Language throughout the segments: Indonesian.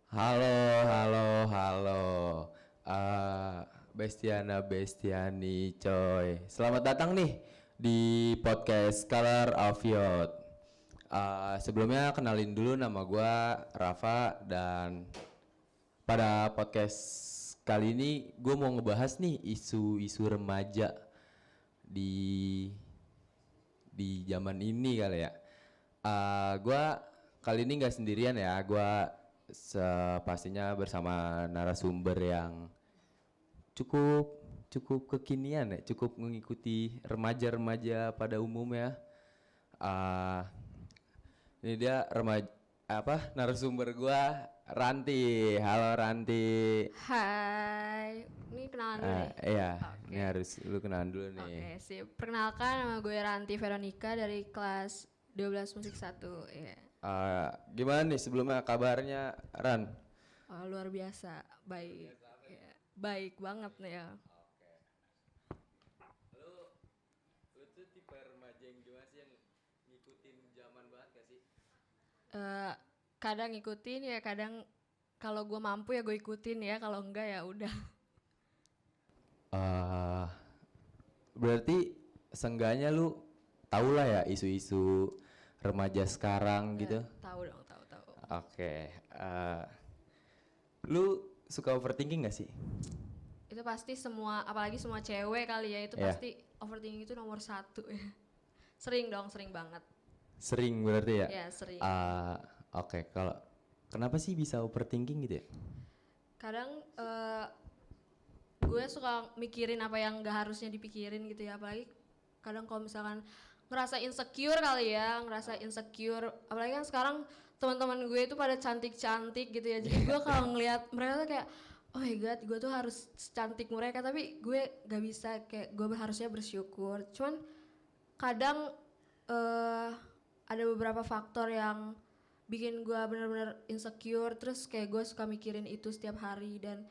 Halo, halo, halo. Bestiana, Bestiani, coy. Selamat datang nih di podcast Color of Youth. Sebelumnya kenalin dulu nama gue Rafa dan pada podcast kali ini gue mau ngebahas nih isu-isu remaja di zaman ini kali ya. Gue kali ini nggak sendirian ya. Gue pastinya bersama narasumber yang cukup cukup kekinian ya, cukup mengikuti remaja-remaja pada umumnya. Ah, ini dia remaja apa narasumber gue Ranti. Halo Ranti. Hai, ini kenalan dulu nih. Iya, Oke. ini harus lu kenalan dulu nih. Oke, sip. Perkenalkan, nama gue Ranti Veronica dari kelas 12 Musik 1. Ya. Gimana nih sebelumnya kabarnya Ran? Oh, luar biasa, baik. Ya, baik banget nih ya. Lu tuh tipe remaja yang gimana sih yang ngikutin zaman banget gak sih? Eh, Kadang ngikutin ya, kadang kalau gue mampu ya gue ikutin ya, kalau enggak ya udah. eh Berarti seenggaknya lu tau lah ya isu-isu remaja sekarang gitu. Tahu dong, tahu. Oke. Lu suka overthinking gak sih? Itu pasti semua, apalagi semua cewek kali ya, itu Iya. pasti overthinking itu nomor satu ya. Sering dong, sering banget. Sering berarti ya? Ya, sering. Oke, kalau kenapa sih bisa overthinking gitu ya? Kadang gue suka mikirin apa yang gak harusnya dipikirin gitu ya, apalagi kadang kalau misalkan ngerasa insecure kali ya, apalagi kan sekarang teman-teman gue itu pada cantik-cantik gitu ya, jadi gue kalau ngelihat mereka tuh kayak oh my god, gue tuh harus secantik mereka, tapi gue gak bisa, kayak gue harusnya bersyukur. Cuman kadang eh ada beberapa faktor yang bikin gue bener-bener insecure, terus kayak gue suka mikirin itu setiap hari, dan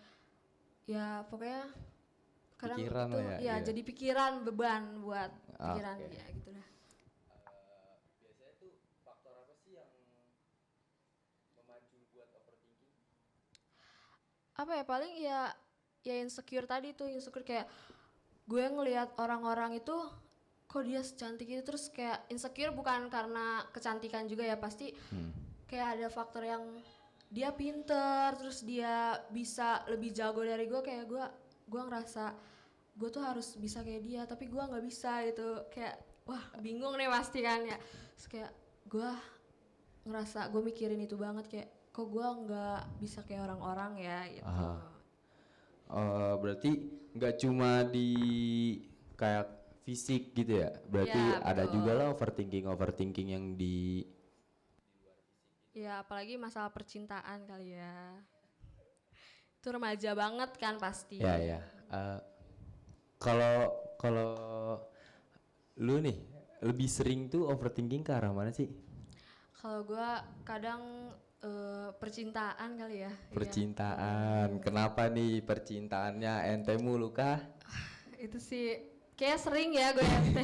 ya pokoknya kadang Pikiran itu lah ya, ya gitu. jadi pikiran, beban buat pikiran Oke. ya gitu lah. Biasanya tuh faktor apa sih yang memacu buat overthinking? Apa ya, paling ya insecure tadi tuh, insecure kayak gue ngelihat orang-orang itu kok dia secantik itu, terus kayak insecure bukan karena kecantikan juga ya, pasti kayak ada faktor yang dia pinter, terus dia bisa lebih jago dari gue, kayak gue ngerasa gue tuh harus bisa kayak dia tapi gue nggak bisa gitu, kayak wah bingung nih pasti kan ya. Terus kayak gue ngerasa, gue mikirin itu banget, kayak kok gue nggak bisa kayak orang-orang ya gitu. Berarti nggak cuma di kayak fisik gitu ya? Berarti Ya ada juga betul. lah overthinking yang di. Ya apalagi masalah percintaan kali ya. Itu remaja banget kan pasti. Ya ya. Kalau kalau lu nih lebih sering tuh overthinking ke arah mana sih? Kalau gue kadang percintaan kali ya. Iya. Percintaan. Kenapa nih percintaannya ente mulu kah? Itu sih kayak sering ya gue ente.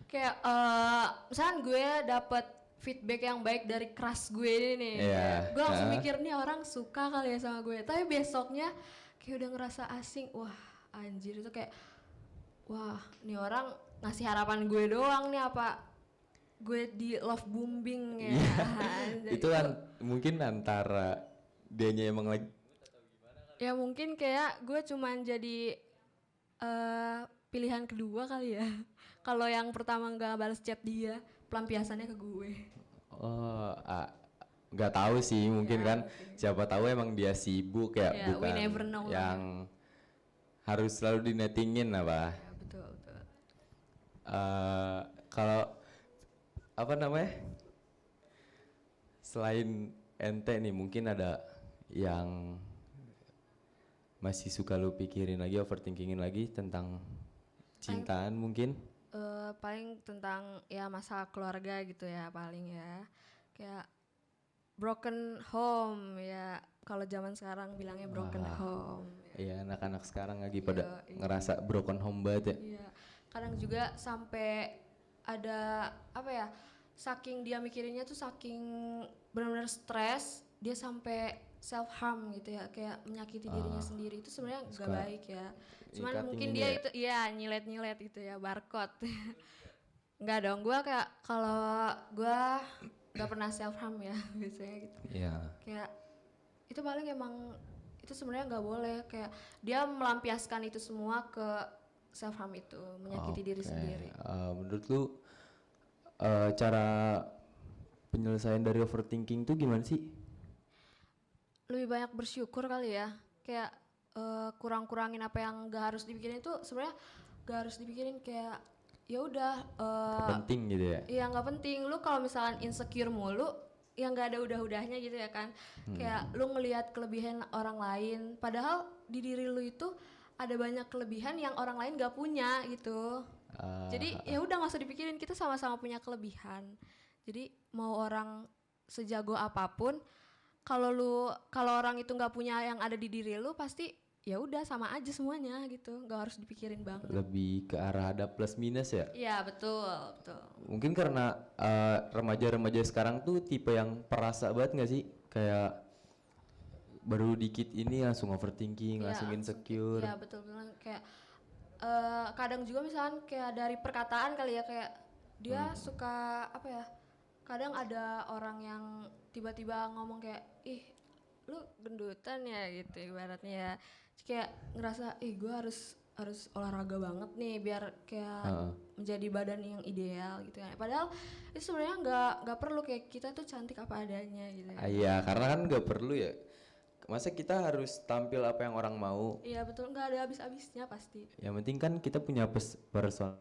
Kayak misalkan gue dapet feedback yang baik dari crush gue ini nih, Iya. gue langsung Hah? mikir nih orang suka kali ya sama gue, tapi besoknya kayak udah ngerasa asing. Wah anjir, itu kayak wah nih orang ngasih harapan gue doang nih, apa gue di love bombing ya. Iya. Anjir, Itu kan mungkin antara dianya emang lagi. ya mungkin kayak gue cuman jadi pilihan kedua kali ya. Kalau yang pertama nggak balas chat dia, pelampiasannya ke gue. Oh, nggak tahu sih, mungkin Ya, kan mungkin. siapa tahu emang dia sibuk ya, Ya, we bukan never know lah ya. yang harus selalu dinetingin apa. Ya, betul. Kalau apa namanya? Selain ente nih, mungkin ada yang masih suka lu pikirin lagi, overthinkingin lagi tentang cintaan mungkin? Paling tentang ya masalah keluarga gitu ya paling ya. Kayak broken home ya. Kalau zaman sekarang bilangnya broken home. Iya, anak-anak sekarang lagi Iya, pada iya. ngerasa broken home banget ya. Iya. Kadang juga sampai ada apa ya? Saking dia mikirinnya tuh, saking benar-benar stres, dia sampai self harm gitu ya, kayak menyakiti dirinya sendiri, itu sebenarnya nggak Suka baik ya. Cuman ningkatin mungkin ini dia ya. itu ya nyilet-nyilet gitu ya, barcode. Nggak dong, gua kayak kalau gua nggak pernah self harm ya biasanya gitu. Iya. Kayak itu paling emang itu sebenarnya nggak boleh, kayak dia melampiaskan itu semua ke self harm itu, menyakiti diri Oke. sendiri. Menurut lu cara penyelesaian dari overthinking tuh gimana sih? Lebih banyak bersyukur kali ya, kayak kurang-kurangin apa yang gak harus dipikirin itu sebenarnya gak harus dipikirin, kayak ya udah Penting gitu ya. ya nggak penting. Lu kalau misalkan insecure mulu yang nggak ada udah-udahnya gitu ya kan, kayak lu ngelihat kelebihan orang lain padahal di diri lu itu ada banyak kelebihan yang orang lain gak punya gitu. Jadi ya udah nggak usah dipikirin, kita sama-sama punya kelebihan. Jadi mau orang sejago apapun, kalau orang itu nggak punya yang ada di diri lu, pasti ya udah sama aja semuanya gitu, nggak harus dipikirin banget. Lebih ke arah ada plus minus ya. Iya betul betul. Mungkin karena remaja-remaja sekarang tuh tipe yang perasa banget nggak sih? Kayak baru dikit ini langsung overthinking, Iya, langsung insecure. iya betul betul, kayak kadang juga misalkan kayak dari perkataan kali ya, kayak dia suka apa ya, kadang ada orang yang tiba-tiba ngomong kayak, ih lu gendutan ya gitu ibaratnya ya. Terus kayak ngerasa ih gue harus olahraga banget nih biar kayak menjadi badan yang ideal gitu kan, padahal itu sebenarnya nggak perlu, kayak kita tuh cantik apa adanya gitu ya. Iya, karena kan nggak perlu ya. Masa kita harus tampil apa yang orang mau? Iya betul, nggak ada habis-habisnya pasti. Yang penting kan kita punya person.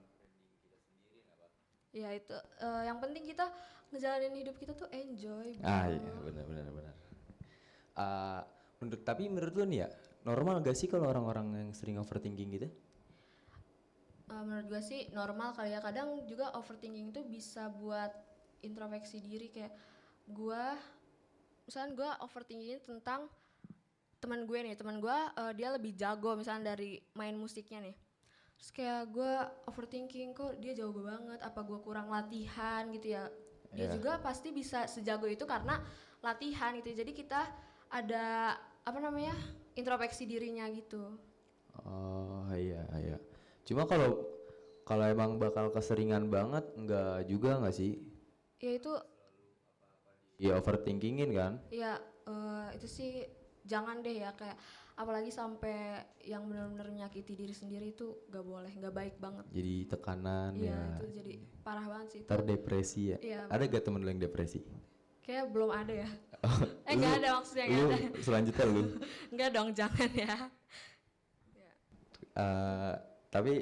Ya itu yang penting kita ngejalanin hidup kita tuh enjoy bro. Iya, benar. Menurut lu nih ya, normal gak sih kalau orang-orang yang sering overthinking gitu? Menurut gue sih normal kali ya, kadang juga overthinking itu bisa buat introspeksi diri, kayak gue misalnya gue overthinking tentang teman gue dia lebih jago misalnya dari main musiknya nih, terus kayak gue overthinking kok dia jago banget, apa gue kurang latihan gitu ya. Dia juga pasti bisa sejago itu karena latihan gitu, jadi kita ada apa namanya introspeksi dirinya gitu. Oh iya. Cuma kalau emang bakal keseringan banget, enggak juga nggak sih? Ya itu Ya overthinkingin kan? ya itu sih jangan deh ya, kayak apalagi sampai yang benar-benar menyakiti diri sendiri itu gak boleh, gak baik banget. Jadi tekanan Iya ya. itu jadi parah banget sih itu. Terdepresi ya. Iya, Ada gak temen lu yang depresi? kayak belum ada ya. Gak ada maksudnya, gak Lu ada. selanjutnya lu. Enggak dong, jangan ya. Tapi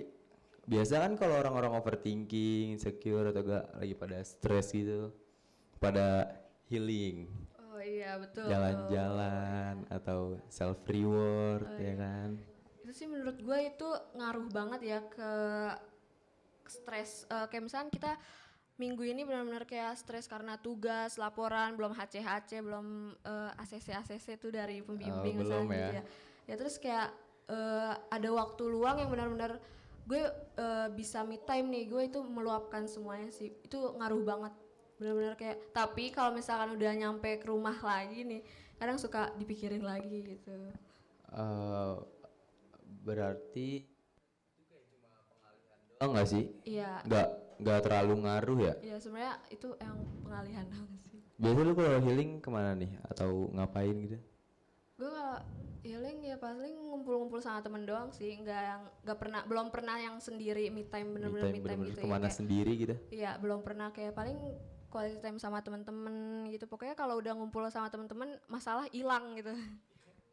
biasa kan kalau orang-orang overthinking, insecure atau gak lagi pada stres gitu, pada healing, Oh iya betul. jalan-jalan atau self reward ya kan. Itu sih menurut gue itu ngaruh banget ya ke stres. Kayak misalnya kita minggu ini benar-benar kayak stres karena tugas, laporan, belum HC-HC, belum ACC-ACC tuh dari pembimbing Belum misalnya ya. gitu ya. Ya terus kayak ada waktu luang yang benar-benar gue bisa me time nih, gue itu meluapkan semuanya sih. Itu ngaruh banget. Benar-benar kayak, tapi kalau misalkan udah nyampe ke rumah lagi nih, kadang suka dipikirin lagi gitu. Eh, Berarti enggak sih? Iya, Nggak terlalu ngaruh ya? ya sebenarnya itu yang pengalihan banget sih. Biasanya lu kalau healing kemana nih? Atau ngapain gitu? Gue kalau healing ya paling ngumpul-ngumpul sama temen doang sih, belum pernah yang sendiri me time, bener-bener me time gitu ya, kemana kayak, sendiri gitu? iya belum pernah, kayak paling quality time sama temen-temen gitu. Pokoknya kalau udah ngumpul sama temen-temen masalah hilang gitu.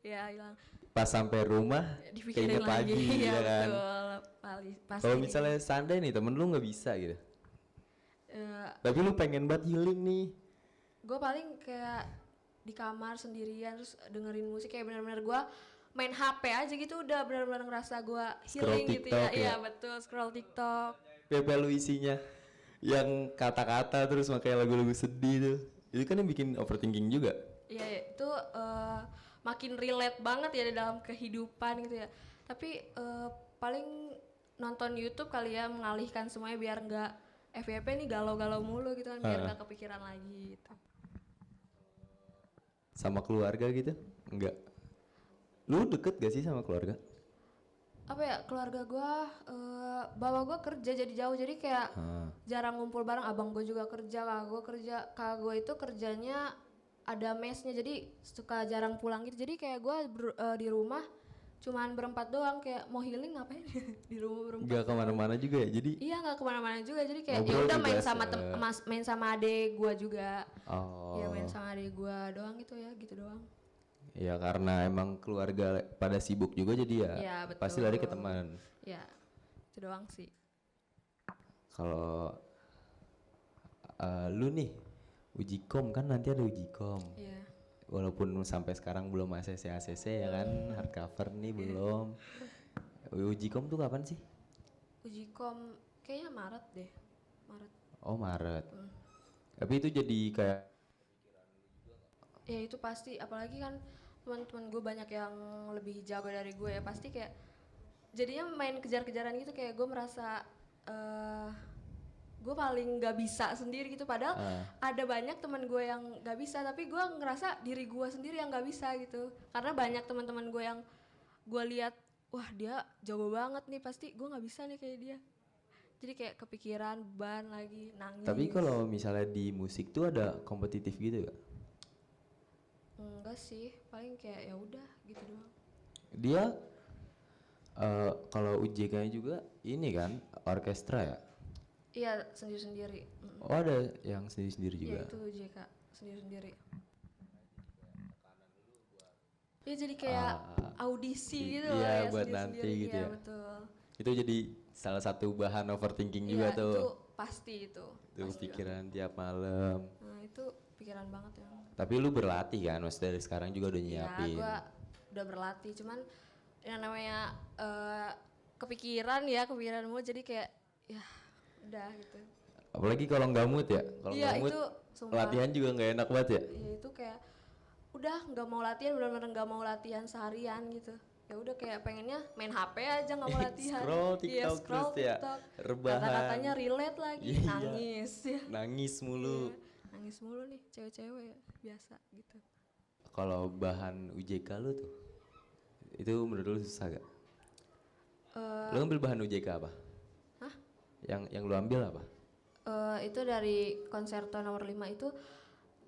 Ya hilang, Pas sampai rumah dipikirin keinget lagi. lagi Ya ya kan? betul, pasti. Kalau misalnya Sunday nih temen lu nggak bisa gitu, tapi lu pengen banget healing nih. Gue paling kayak di kamar sendirian terus dengerin musik, kayak benar-benar gue main HP aja gitu, udah benar-benar ngerasa gue healing gitu ya. TikTok ya? Iya betul, scroll TikTok. PP lu isinya yang kata-kata terus makanya lagu-lagu sedih tuh, itu kan yang bikin overthinking juga. Iya itu makin relate banget ya di dalam kehidupan gitu ya. Tapi paling nonton YouTube kali ya, mengalihkan semuanya biar nggak FYP nih galau-galau mulu gitu kan, biar nggak kepikiran lagi gitu. sama keluarga gitu? Enggak. Lu deket gak sih sama keluarga? Apa ya, keluarga gue, bawa gue kerja jadi jauh, jadi kayak jarang ngumpul bareng. Abang gue juga kerja, kakak gue itu kerjanya ada mesnya, jadi suka jarang pulang gitu. Jadi kayak gue di rumah cuman berempat doang, kayak mau healing ngapain di rumah berempat Enggak doang. kemana-mana juga ya, jadi Iya, nggak kemana-mana juga, jadi kayak ya ngobrol udah juga main sama adek gue juga. Oh. Ya main sama adek gue doang gitu ya, gitu doang. Ya karena emang keluarga pada sibuk juga jadi ya Iya, pasti betul. lari ke teman. Ya, itu doang sih. Kalau lu nih uji kom kan nanti ada uji kom. Iya. Walaupun sampai sekarang belum ACC ya kan, hardcover nih belum. Uji kom tuh kapan sih? Uji kom kayaknya Maret deh. Maret. Oh Maret. Tapi itu jadi kayak Ya itu pasti, apalagi kan teman-teman gue banyak yang lebih jago dari gue ya, pasti kayak jadinya main kejar-kejaran gitu, kayak gue merasa gue paling gak bisa sendiri gitu, padahal ada banyak teman gue yang gak bisa, tapi gue ngerasa diri gue sendiri yang gak bisa gitu, karena banyak teman-teman gue yang gue lihat, wah dia jago banget nih, pasti gue nggak bisa nih kayak dia, jadi kayak kepikiran, beban lagi, nangis. Tapi kalau misalnya di musik tuh ada kompetitif gitu gak? Enggak sih, paling kayak ya udah gitu doang. Dia kalau UJK-nya juga ini kan orkestra ya? Iya, sendiri-sendiri. Oh ada yang sendiri-sendiri juga? Iya, itu JK sendiri-sendiri. Ya jadi kayak audisi gitu loh iya, ya, buat sendiri-sendiri. nanti gitu Iya, ya. betul. Itu jadi salah satu bahan overthinking juga Iya, tuh. itu pasti itu. Tuh Pasti pikiran tiap malam. Nah, itu pikiran banget ya. Tapi lu berlatih kan, maksudnya dari sekarang juga udah Ya, nyiapin. gue udah berlatih, cuman yang namanya kepikiran mulu, jadi kayak ya udah gitu. Apalagi kalau nggak mood ya, kalau Iya, nggak mood itu sumpah. latihan juga nggak enak banget ya. Iya, itu kayak udah nggak mau latihan, benar-benar nggak mau latihan seharian gitu. Ya udah kayak pengennya main HP aja, nggak mau latihan. Scroll Iya, TikTok scroll terus ya, TikTok. rebahan. Kata-katanya relate lagi, Iya. nangis ya. Nangis mulu. Iya, nangis mulu nih cewek-cewek ya, biasa gitu. Kalau bahan UJK lu tuh, itu menurut lu susah gak? Lu ambil bahan UJK apa? Hah? Yang lu ambil apa? Itu dari konserto nomor 5 itu,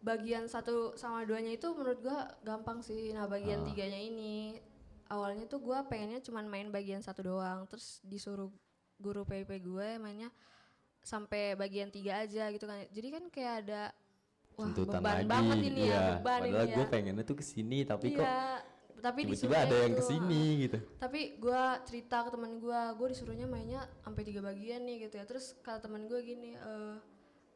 bagian 1 sama 2-nya itu menurut gua gampang sih. Nah, bagian 3-nya ini awalnya tuh gua pengennya cuman main bagian 1 doang, terus disuruh guru PP gue mainnya sampai bagian 3 aja gitu kan. Jadi kan kayak ada Tuntutan beban lagi, banget ini iya. ya, beban Padahal ini gue ya. pengennya tuh kesini, tapi kok Iya, tapi tiba-tiba disuruhnya ada yang itu, kesini gitu. Tapi gue cerita ke teman gue disuruhnya mainnya sampai 3 bagian nih gitu ya. Terus kata teman gue gini,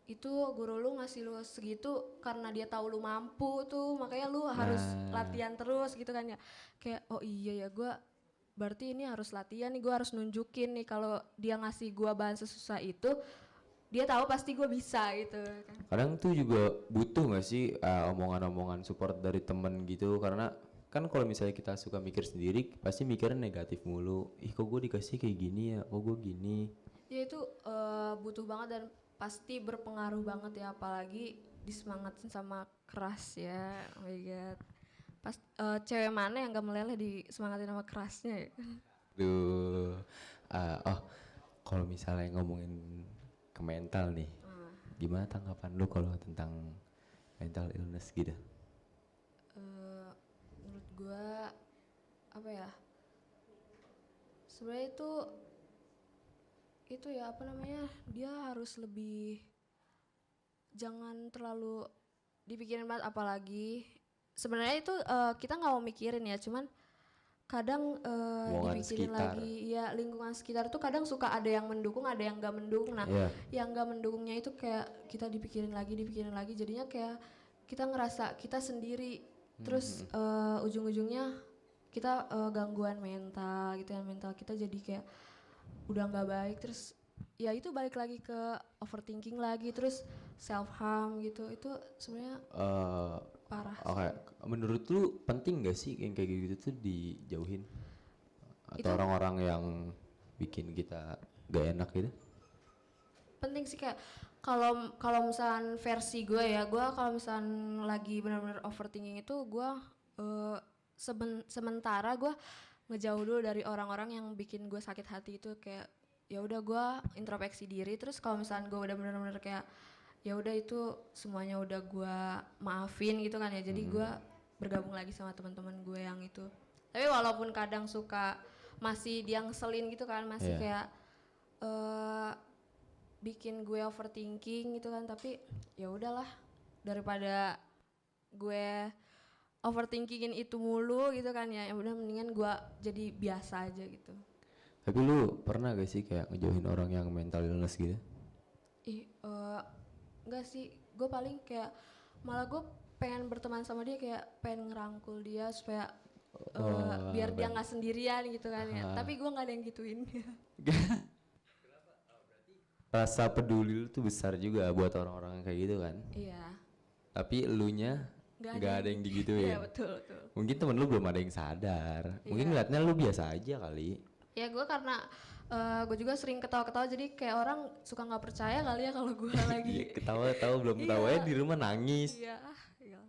itu guru lu ngasih lu segitu karena dia tahu lu mampu tuh, makanya lu harus latihan terus gitu kan ya. Kayak oh iya ya, gue berarti ini harus latihan nih, gue harus nunjukin nih kalau dia ngasih gue bahan sesusah itu, dia tahu pasti gue bisa gitu kan. Kadang tuh juga butuh gak sih omongan-omongan support dari temen gitu, karena kan kalau misalnya kita suka mikir sendiri pasti mikirnya negatif mulu. Ih kok gue dikasih kayak gini ya, kok gue gini. Ya itu butuh banget dan pasti berpengaruh banget ya, apalagi disemangatin sama keras ya. Oh my god. Pas cewek mana yang gak meleleh disemangatin sama kerasnya ya. Duh, oh kalau misalnya ngomongin ke mental nih, gimana tanggapan lu kalau tentang mental illness gitu? Menurut gue apa ya, sebenarnya itu ya apa namanya, dia harus lebih, jangan terlalu dipikirin banget, apalagi sebenarnya itu kita nggak mau mikirin ya, cuman kadang dipikirin sekitar. lagi ya, lingkungan sekitar tuh kadang suka ada yang mendukung, ada yang gak mendukung. Nah, yang gak mendukungnya itu kayak kita dipikirin lagi, jadinya kayak kita ngerasa kita sendiri, terus ujung-ujungnya kita gangguan mental gitu ya, mental kita jadi kayak udah nggak baik, terus ya itu balik lagi ke overthinking lagi, terus self harm gitu, itu sebenarnya parah. Oke, menurut lu penting gak sih yang kayak gitu tuh dijauhin? Atau Itu orang-orang yang bikin kita gak enak gitu? penting sih, kayak Kalau kalau misalkan versi gue ya, gue kalau misalkan lagi benar-benar overthinking itu gue sementara gue ngejauh dulu dari orang-orang yang bikin gue sakit hati itu, kayak ya udah gue introspeksi diri. Terus kalau misalkan gue udah benar-benar kayak ya udah itu semuanya udah gue maafin gitu kan ya, jadi gue bergabung lagi sama teman-teman gue yang itu. Tapi walaupun kadang suka masih dia ngeselin gitu kan, masih Iya. kayak eh bikin gue overthinking gitu kan, tapi ya udahlah, daripada gue overthinkingin itu mulu gitu kan ya udah mendingan gue jadi biasa aja gitu. Tapi lu pernah gak sih kayak ngejauhin orang yang mental illness gitu? Ih, enggak sih, gue paling kayak malah gue pengen berteman sama dia, kayak pengen ngerangkul dia supaya biar dia nggak sendirian gitu kan ya, tapi gue nggak ada yang gituin. Rasa peduli lu tuh besar juga buat orang-orang kayak gitu kan. Iya, Tapi elunya nggak ada yang digituin. iya betul betul. Mungkin temen lu belum ada yang sadar. Mungkin Iya. ngeliatnya lu biasa aja kali. Ya gue karena gue juga sering ketawa-ketawa, jadi kayak orang suka nggak percaya kali ya kalau gue lagi. Iya, ketawa-tawa belum tahu Iya. ya di rumah nangis. Iya, iya.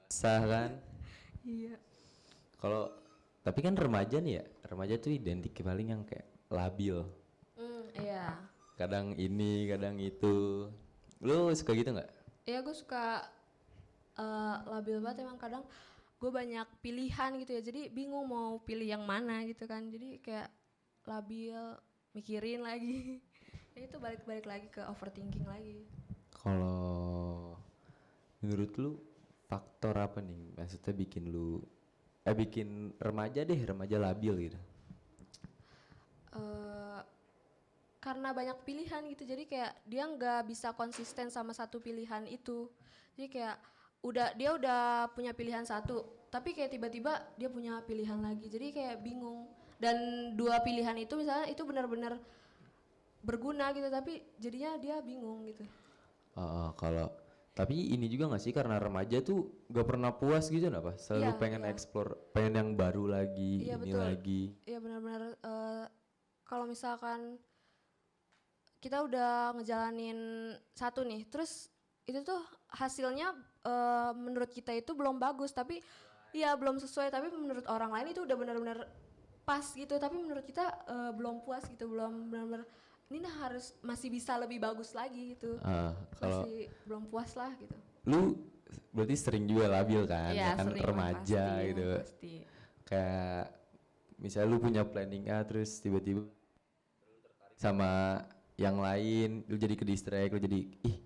Sah kan? Iya. Kalau tapi kan remaja nih ya, remaja tuh identik paling yang kayak labil. Iya. Kadang ini, kadang itu. Lu suka gitu nggak? Iya gue suka labil banget emang, kadang gue banyak pilihan gitu ya, jadi bingung mau pilih yang mana gitu kan, jadi kayak labil, mikirin lagi. Ya itu balik-balik lagi ke overthinking lagi. Kalau menurut lu faktor apa nih? Maksudnya bikin lu bikin remaja deh, remaja labil gitu. eh karena banyak pilihan gitu, jadi kayak dia nggak bisa konsisten sama satu pilihan itu. Jadi kayak dia udah punya pilihan satu, tapi kayak tiba-tiba dia punya pilihan lagi, jadi kayak bingung. Dan dua pilihan itu misalnya itu benar-benar berguna gitu, tapi jadinya dia bingung gitu. Kalau tapi ini juga nggak sih karena remaja tuh gak pernah puas gitu apa? Selalu Iya, pengen iya. explore, pengen yang baru lagi, Iya ini betul. lagi. Iya benar-benar kalau misalkan kita udah ngejalanin satu nih, terus itu tuh hasilnya menurut kita itu belum bagus, tapi ya belum sesuai, tapi menurut orang lain itu udah benar-benar pas gitu, tapi menurut kita belum puas gitu, belum benar-benar ini nah harus masih bisa lebih bagus lagi gitu, Kalau masih belum puas lah gitu. lu berarti sering juga labil kan? Iya, Ya kan sering lah, remaja pasti, gitu. pasti. Kayak misalnya lu punya planning A terus tiba-tiba sama yang lain, lu jadi ke distract, lu jadi ih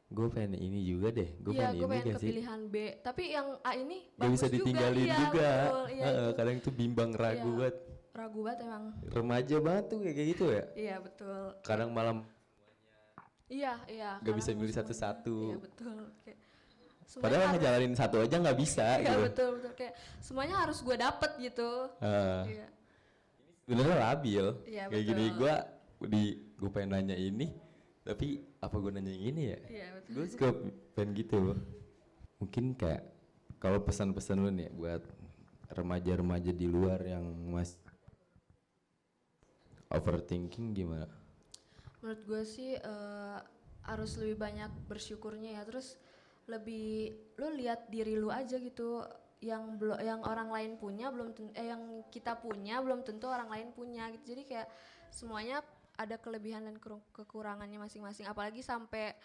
gue pengen ini juga deh, gue Iya, pengen gue ini pengen gak ke sih? pilihan B, tapi yang A ini Gak bagus bisa ditinggalin iya, juga. betul, iya, itu. Kadang tuh bimbang ragu Iya. banget. Ragu banget emang. Remaja banget tuh kayak gitu ya. Iya betul. Kadang malam Iya, iya. gak bisa kadang milih semuanya. satu-satu. Iya betul. Kayak, semuanya Padahal harus- ngejalanin satu aja nggak bisa Iya gitu. betul betul, kayak semuanya harus gue dapet gitu. Eh, Iya. Benernya labil. Iya, Kayak gini betul. gue pengen nanya ini, tapi apa gue nanya yang ini ya? Iya betul. Gue suka pengen gitu. Mungkin kayak kalau pesan-pesan lu nih buat remaja-remaja di luar yang masih overthinking gimana? Menurut gue sih harus lebih banyak bersyukurnya ya, terus lebih lu lihat diri lu aja gitu, yang belum, yang orang lain punya belum yang kita punya belum tentu orang lain punya gitu, jadi kayak semuanya ada kelebihan dan kekurangannya masing-masing, apalagi sampai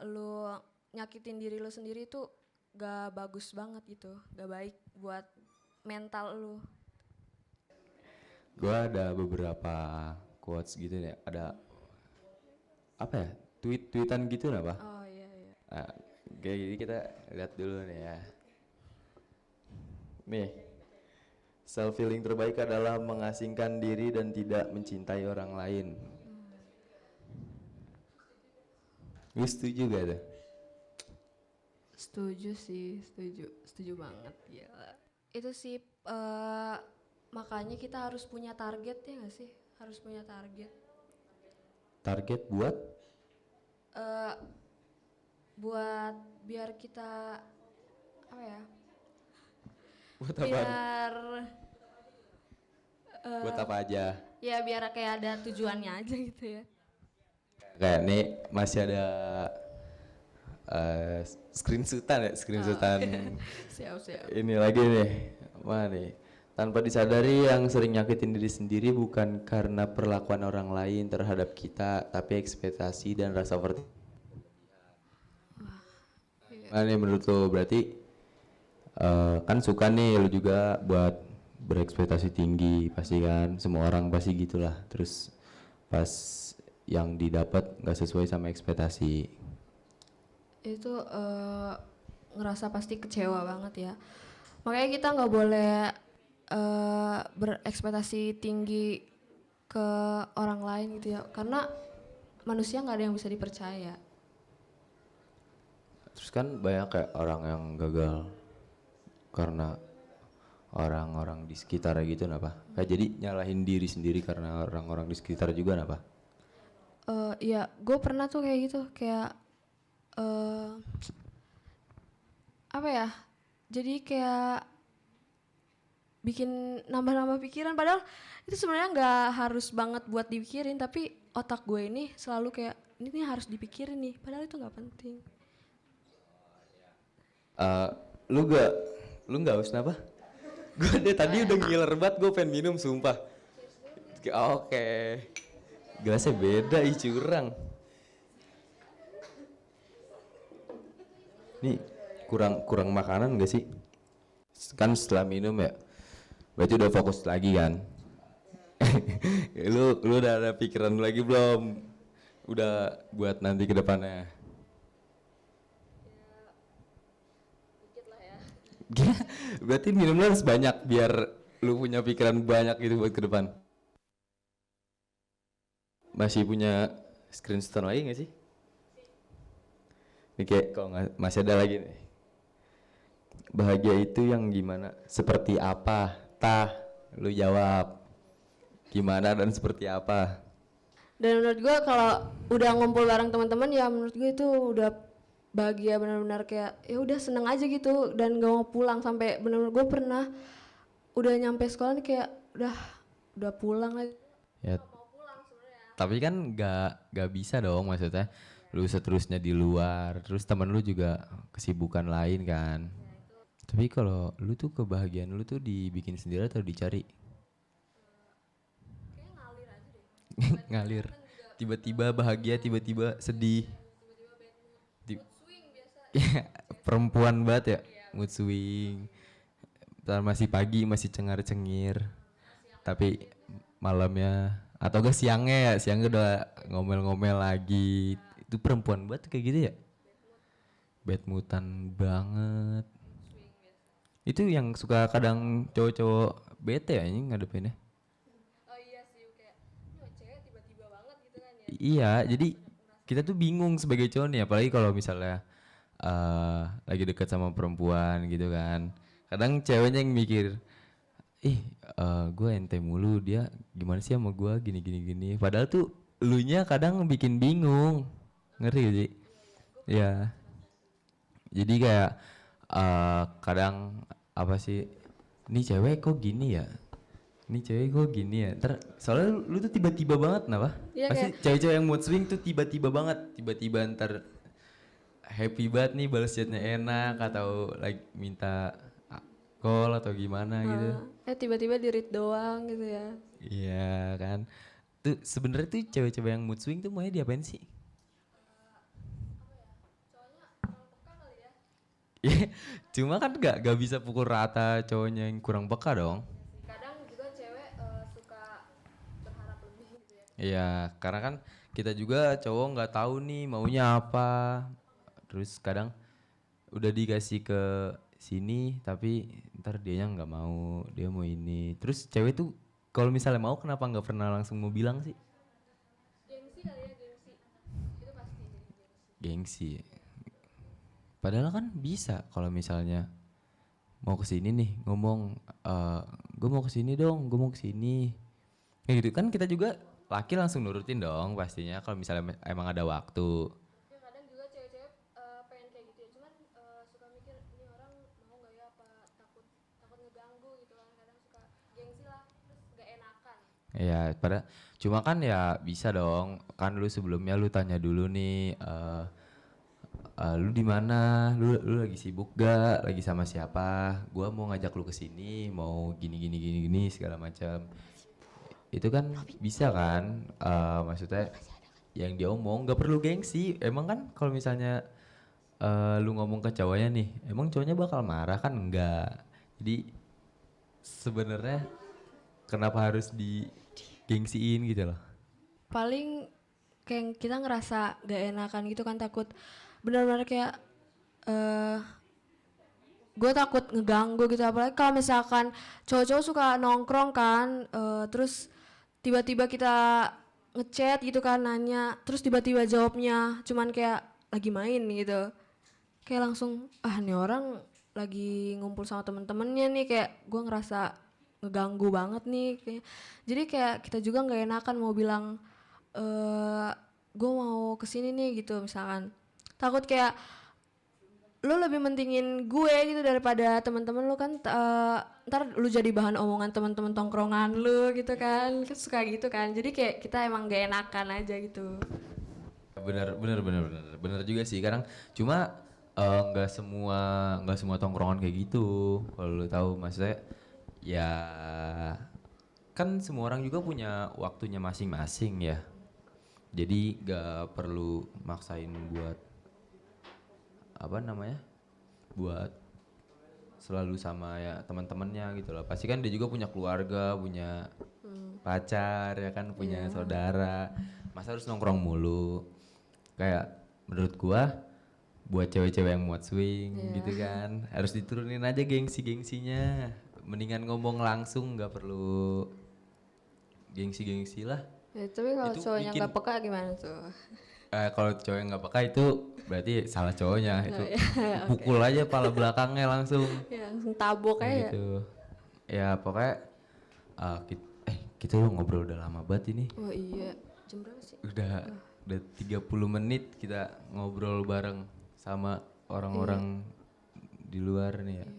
lu nyakitin diri lu sendiri itu gak bagus banget gitu, gak baik buat mental lu. Gue ada beberapa quotes gitu ya, ada apa ya, tweetan gitu apa? Oh iya iya. Kayak gini kita lihat dulu nih ya. Nih, self healing terbaik adalah mengasingkan diri dan tidak mencintai orang lain. Lu setuju gak tuh? Setuju sih, setuju banget, gila. Itu sih makanya kita harus punya target ya nggak sih? Harus punya target. Target buat? Buat biar kita apa ya? Buat apa? Biar Buat apa aja? ya biar kayak ada tujuannya aja gitu ya. Kayak nih masih ada screenshotan ya, screenshotan Siap siap. ini lagi nih. Mana nih? Tanpa disadari yang sering nyakitin diri sendiri bukan karena perlakuan orang lain terhadap kita, tapi ekspektasi dan rasa Mana nih menurut lo? Berarti kan suka nih lo juga buat berekspektasi tinggi, pasti kan semua orang pasti gitulah. Terus pas yang didapat nggak sesuai sama ekspektasi. Itu ngerasa pasti kecewa banget ya. Makanya kita nggak boleh berekspektasi tinggi ke orang lain gitu ya, karena manusia nggak ada yang bisa dipercaya. Terus kan banyak kayak orang yang gagal karena orang-orang di sekitar gitu, kenapa? Kayak jadi nyalahin diri sendiri karena orang-orang di sekitar juga, kenapa? Ya gue pernah tuh kayak gitu, kayak apa ya, jadi kayak bikin nambah-nambah pikiran, padahal itu sebenarnya nggak harus banget buat dipikirin, tapi otak gue ini selalu kayak ini harus dipikirin nih, padahal itu nggak penting. Eh, lu gak, lu nggak haus kenapa? Gue deh tadi udah ngiler banget, gue pengen minum sumpah. Oke, gelasnya beda, ih curang. Nih kurang kurang makanan gak sih? Kan setelah minum ya, berarti udah fokus lagi kan? Lu udah ada pikiran lagi belum? Udah buat nanti ke depannya. Gila, berarti minumnya harus banyak biar lu punya pikiran banyak gitu buat ke depan. Masih punya screenshot lagi gak sih? Ini kayak kalau nggak masih ada lagi nih. Bahagia itu yang gimana? Seperti apa? Tah, lu jawab. Gimana dan seperti apa? Dan menurut gue kalau udah ngumpul bareng teman-teman ya menurut gue itu udah bahagia, benar-benar kayak ya udah seneng aja gitu dan gak mau pulang, sampai benar-benar gue pernah udah nyampe sekolah nih kayak udah pulang aja. Ya, tapi kan gak bisa dong maksudnya. Lu seterusnya di luar, terus temen lu juga kesibukan lain kan. Tapi kalau lu tuh kebahagiaan lu tuh dibikin sendiri atau dicari? Ngalir. Tiba-tiba bahagia, tiba-tiba sedih. Ti- Perempuan banget ya, mood swing. Ntar masih pagi masih cengar-cengir, tapi malamnya atau gak siangnya ya, siangnya udah ngomel-ngomel lagi. Itu perempuan banget kayak gitu ya, bad moodan banget. Itu yang suka kadang cowok-cowok bete ya ini ngadepinnya. Iya, jadi kita tuh bingung sebagai cowok nih, apalagi kalau misalnya lagi dekat sama perempuan gitu kan. Kadang ceweknya yang mikir, ih gue ente mulu, dia gimana sih sama gue gini gini gini. Padahal tuh elunya kadang bikin bingung, ngerti gak sih? Ya, jadi kayak kadang apa sih, ini cewek kok gini ya, ini cewek kok gini ya. Soalnya lu tuh tiba-tiba banget, kenapa? Iya Pasti kayak cewek-cewek yang mood swing tuh tiba-tiba banget, tiba-tiba ntar happy banget nih balas chatnya enak atau like minta call atau gimana gitu. tiba-tiba di read doang gitu ya. Iya kan. Tuh sebenarnya tuh cewek-cewek yang mood swing tuh maunya diapain sih? Iya, cuma kan gak bisa pukul rata cowoknya yang kurang peka dong. Kadang juga cewek suka berharap lebih gitu ya. Iya, karena kan kita juga cowok nggak tahu nih maunya apa. Terus kadang udah dikasih ke sini tapi ntar dianya nggak mau, dia mau ini. Terus cewek tuh kalau misalnya mau kenapa nggak pernah langsung mau bilang sih? Gengsi kali ya, gengsi. Itu pasti jadi gengsi. Gengsi. Padahal kan bisa kalau misalnya mau ke sini nih ngomong, gue mau ke sini dong, gue mau ke sini. Kayak gitu kan kita juga laki langsung nurutin dong pastinya kalau misalnya emang ada waktu. Ya kadang juga cewek-cewek pengen kayak gitu ya, cuman suka mikir ini orang mau nggak ya, apa takut takut ngeganggu gitu kan, kadang suka gengsi lah, terus gak enakan. Ya, pada Cuma kan ya bisa dong, kan lu sebelumnya lu tanya dulu nih, lu di mana, lu lagi sibuk gak, lagi sama siapa, gua mau ngajak lu ke sini, mau gini gini gini gini segala macam. Itu kan bisa kan, maksudnya yang dia omong nggak perlu gengsi. Emang kan kalau misalnya lu ngomong ke cowoknya nih, emang cowoknya bakal marah kan? Enggak. Jadi sebenarnya kenapa harus digengsiin gitu loh? Paling kayak kita ngerasa gak enakan gitu kan, takut benar-benar kayak eh gue takut ngeganggu gitu, apalagi kalau misalkan cowok-cowok suka nongkrong kan, terus tiba-tiba kita ngechat gitu kan, nanya, terus tiba-tiba jawabnya cuman kayak lagi main gitu, kayak langsung nih orang lagi ngumpul sama temen-temennya nih, kayak gue ngerasa ngeganggu banget nih kayak. Jadi kayak kita juga nggak enakan mau bilang gue mau kesini nih gitu misalkan, takut kayak lu lebih mentingin gue gitu daripada teman-teman lu kan, ntar lu jadi bahan omongan teman-teman tongkrongan lu gitu kan suka gitu kan, jadi kayak kita emang gak enakan aja gitu. Bener bener bener bener bener juga sih. Kadang cuma nggak semua tongkrongan kayak gitu. Kalau lu tahu maksudnya ya kan semua orang juga punya waktunya masing-masing ya. Jadi gak perlu maksain buat apa namanya, buat selalu sama ya teman-temannya gitu loh. Pasti kan dia juga punya keluarga, punya pacar ya kan, punya saudara. Masa harus nongkrong mulu? Kayak menurut gua buat cewek-cewek yang muat swing gitu kan, harus diturunin aja gengsi-gengsinya. Mendingan ngomong langsung, nggak perlu gengsi-gengsi lah. Ya, tapi kalau Itu cowoknya bikin nggak peka gimana tuh? kalau cowok yang nggak peka itu berarti salah cowoknya itu. Ya, Pukul aja pala belakangnya langsung ya langsung tabok kayak aja. gitu. Ya pokoknya kita udah ngobrol udah lama banget ini. Oh iya, jam berapa sih? Udah 30 menit kita ngobrol bareng sama orang-orang di luar nih ya.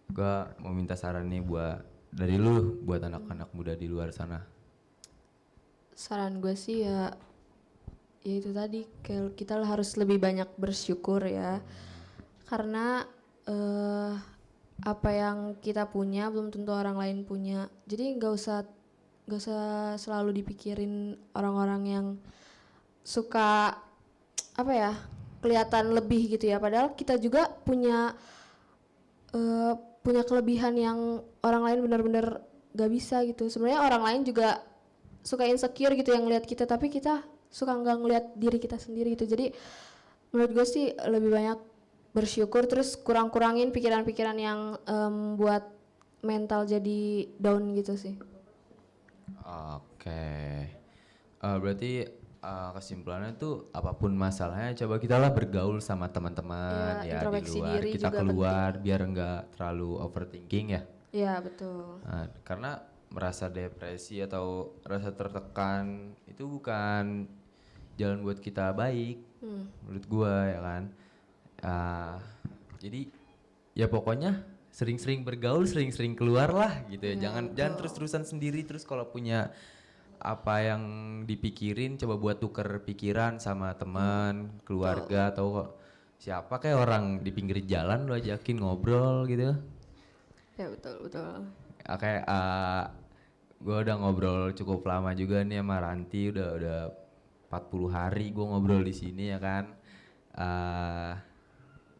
Gua mau minta saran nih dari lu buat anak-anak muda di luar sana. Saran gue sih ya itu tadi, kayak kita harus lebih banyak bersyukur ya, karena apa yang kita punya belum tentu orang lain punya, jadi nggak usah selalu dipikirin orang-orang yang suka apa ya, kelihatan lebih gitu ya, padahal kita juga punya kelebihan yang orang lain benar-benar gak bisa gitu. Sebenarnya orang lain juga suka insecure gitu yang ngeliat kita, tapi kita suka nggak ngeliat diri kita sendiri gitu. Jadi menurut gue sih lebih banyak bersyukur, terus kurang-kurangin pikiran-pikiran yang buat mental jadi down gitu sih. Oke. Berarti kesimpulannya tuh apapun masalahnya coba kita lah bergaul sama teman-teman ya di introspeksi luar. diri Kita juga keluar biar nggak terlalu overthinking ya. Iya betul. Nah, karena merasa depresi atau rasa tertekan itu bukan jalan buat kita baik, menurut gua ya kan. Jadi ya pokoknya sering-sering bergaul, sering-sering keluar lah gitu ya. Jangan terus-terusan sendiri, terus kalau punya apa yang dipikirin coba buat tuker pikiran sama teman, keluarga atau siapa kayak orang di pinggir jalan lo ajakin ngobrol gitu. Ya betul betul. Kayak gue udah ngobrol cukup lama juga nih sama Ranti, udah 40 hari gue ngobrol di sini ya kan.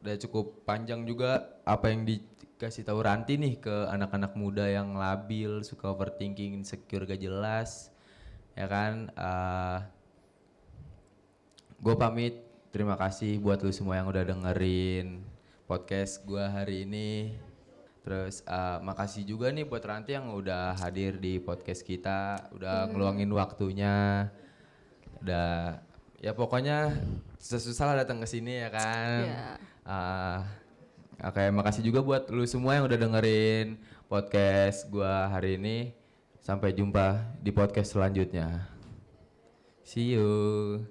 Udah cukup panjang juga apa yang dikasih tahu Ranti nih ke anak-anak muda yang labil, suka overthinking, insecure gak jelas. Ya kan, gue pamit. Terima kasih buat lu semua yang udah dengerin podcast gue hari ini. Terus makasih juga nih buat Ranti yang udah hadir di podcast kita, udah ngeluangin waktunya. Udah ya pokoknya susah lah datang ke sini ya kan. Oke, makasih juga buat lu semua yang udah dengerin podcast gue hari ini. Sampai jumpa di podcast selanjutnya. See you.